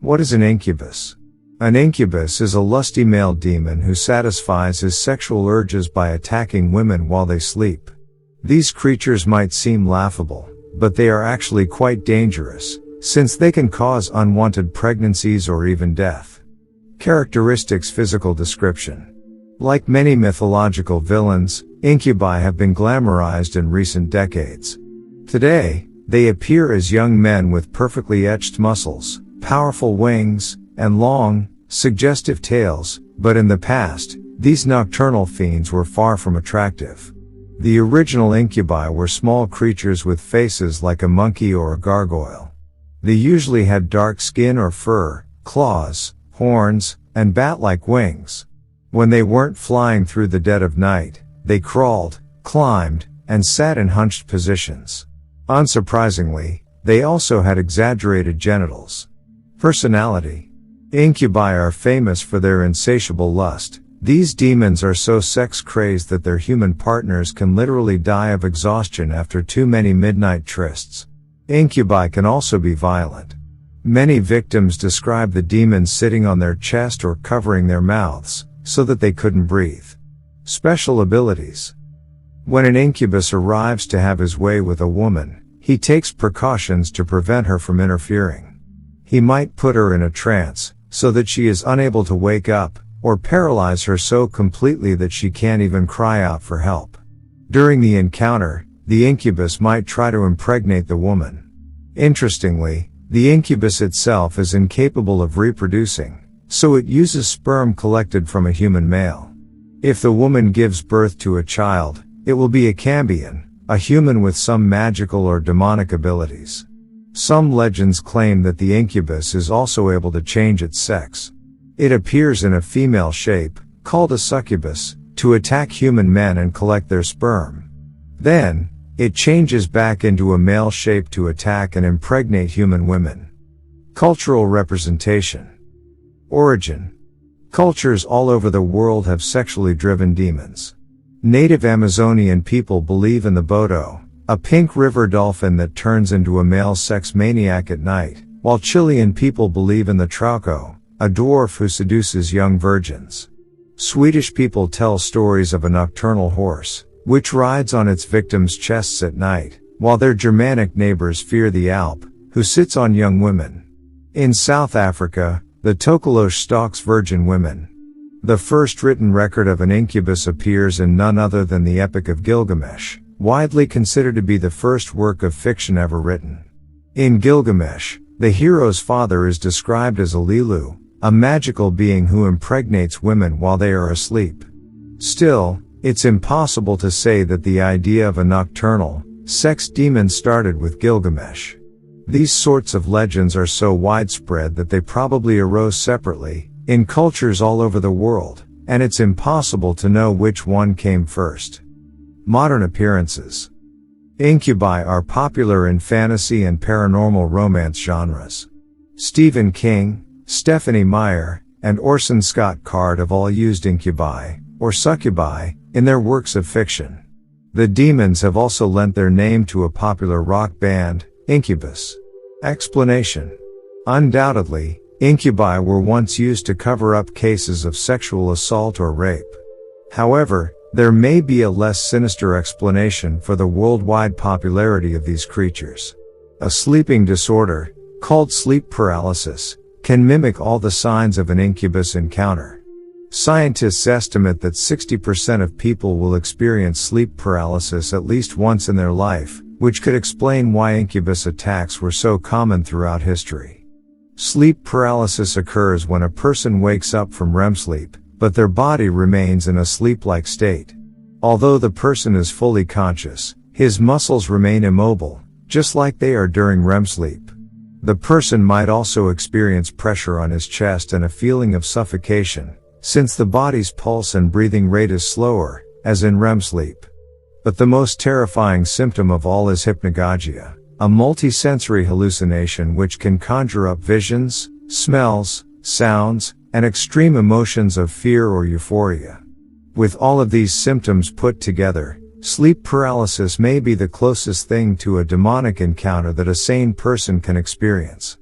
What is an incubus? An incubus is a lusty male demon who satisfies his sexual urges by attacking women while they sleep. These creatures might seem laughable, but they are actually quite dangerous, since they can cause unwanted pregnancies or even death. Characteristics. Physical description. Like many mythological villains, incubi have been glamorized in recent decades. Today, they appear as young men with perfectly etched muscles, powerful wings, and long, suggestive tails, but in the past, these nocturnal fiends were far from attractive. The original incubi were small creatures with faces like a monkey or a gargoyle. They usually had dark skin or fur, claws, horns, and bat-like wings. When they weren't flying through the dead of night, they crawled, climbed, and sat in hunched positions. Unsurprisingly, they also had exaggerated genitals. Personality. Incubi are famous for their insatiable lust. These demons are so sex-crazed that their human partners can literally die of exhaustion after too many midnight trysts. Incubi can also be violent. Many victims describe the demons sitting on their chest or covering their mouths, so that they couldn't breathe. Special abilities. When an incubus arrives to have his way with a woman, he takes precautions to prevent her from interfering. He might put her in a trance, so that she is unable to wake up, or paralyze her so completely that she can't even cry out for help. During the encounter, the incubus might try to impregnate the woman. Interestingly, the incubus itself is incapable of reproducing, so it uses sperm collected from a human male. If the woman gives birth to a child, it will be a cambion, a human with some magical or demonic abilities. Some legends claim that the incubus is also able to change its sex. It appears in a female shape, called a succubus, to attack human men and collect their sperm. Then, it changes back into a male shape to attack and impregnate human women. Cultural representation. Origin. Cultures all over the world have sexually driven demons. Native Amazonian people believe in the Boto, a pink river dolphin that turns into a male sex maniac at night, while Chilean people believe in the Trauco, a dwarf who seduces young virgins. Swedish people tell stories of a nocturnal horse, which rides on its victims' chests at night, while their Germanic neighbors fear the Alp, who sits on young women. In South Africa, the Tokoloshe stalks virgin women. The first written record of an incubus appears in none other than the Epic of Gilgamesh, widely considered to be the first work of fiction ever written. In Gilgamesh, the hero's father is described as Alilu, a magical being who impregnates women while they are asleep. Still, it's impossible to say that the idea of a nocturnal, sex demon started with Gilgamesh. These sorts of legends are so widespread that they probably arose separately, in cultures all over the world, and it's impossible to know which one came first. Modern appearances. Incubi are popular in fantasy and paranormal romance genres. Stephen King, Stephenie Meyer, and Orson Scott Card have all used incubi, or succubi, in their works of fiction. The demons have also lent their name to a popular rock band, Incubus. Explanation. Undoubtedly, incubi were once used to cover up cases of sexual assault or rape. However, there may be a less sinister explanation for the worldwide popularity of these creatures. A sleeping disorder, called sleep paralysis, can mimic all the signs of an incubus encounter. Scientists estimate that 60% of people will experience sleep paralysis at least once in their life, which could explain why incubus attacks were so common throughout history. Sleep paralysis occurs when a person wakes up from REM sleep, but their body remains in a sleep-like state. Although the person is fully conscious, his muscles remain immobile, just like they are during REM sleep. The person might also experience pressure on his chest and a feeling of suffocation, since the body's pulse and breathing rate is slower, as in REM sleep. But the most terrifying symptom of all is hypnagogia, a multisensory hallucination which can conjure up visions, smells, sounds, and extreme emotions of fear or euphoria. With all of these symptoms put together, sleep paralysis may be the closest thing to a demonic encounter that a sane person can experience.